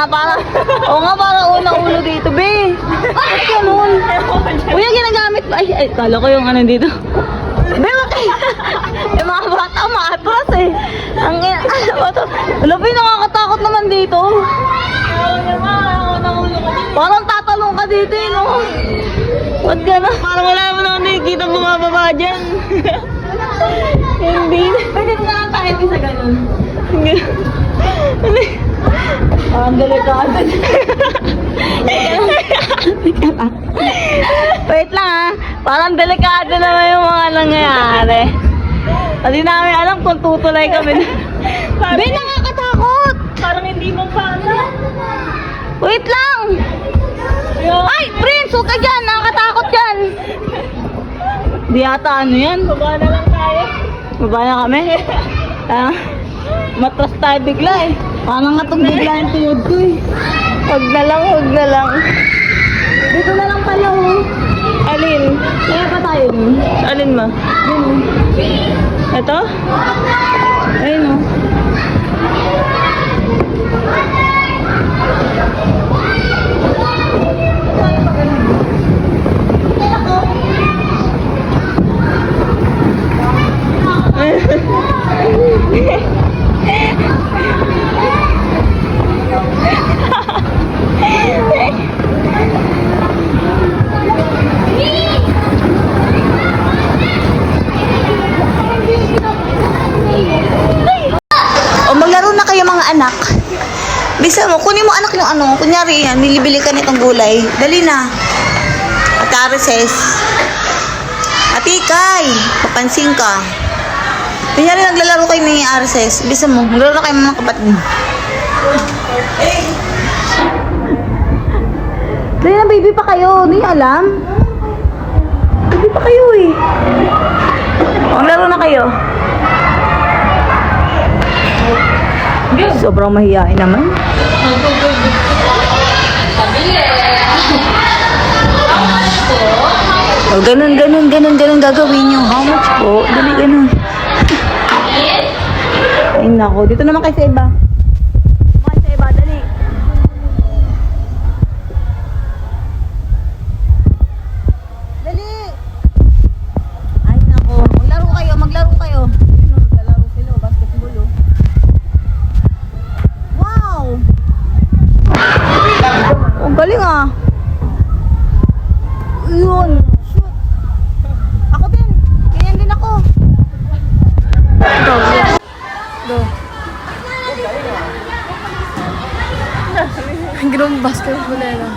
parang, oo nga, parang unang ulo dito, be. Ba't ganun? Kuya, ginagamit ba? Ay, kala ko yung ano dito. Be, bakit? Eh, mga bata, maatras eh. Ang bata. Wala, be, nakakatakot naman dito. Parang tatalong ka dito eh, no? Ba't gano'n? Parang wala mo naman nakikita bumababa dyan. Hindi. Pwede mo na lang tayo sa gano'n. Parang delikado. Wait lang ha. Parang delikado naman yung mga nangyayari. Hindi namin alam kung tutulay kami. Be, nakakatakot! Parang hindi mo paano. Wait lang! Ay, Prince! Huwag ka dyan! Nakakatakot dyan! Di yata ano yan? Baba na lang tayo. Baba na kami? Matras tayo bigla eh. Parang katong bigla yung tuyod ko eh. Huwag na lang, huwag na lang. Dito na lang pala oh. Alin? Kaya pa tayo nun? Alin ma? Ito? Ayun oh. O maglaro na kayo mga anak. Bisa mo, kunin mo anak yung ano. Kunyari yan, nilibili ka nitong gulay. Dali na. Ate Arises. Ate Ikay, papansin ka. Kunyari naglalaro kayo ni Arises. Bisa mo, maglaro na kayo mga kapatid mo. Dali na, baby pa kayo. Hindi alam. Baby pa kayo eh. Maglaro na kayo. Sobrang mahihain naman. Oh, ganun gagawin nyo. How much po? Dali, ganun. Ay, nako. Dito naman kayo sa iba. Kumain sa iba, dali. Dali. Ay, nako. Maglaro kayo. Maglalaro sila. Basketball, oh. Wow! Ang galing ah. Yun. Shoot. Ako din. Ganyan din ako. Go. Gano'ng basketball na lang.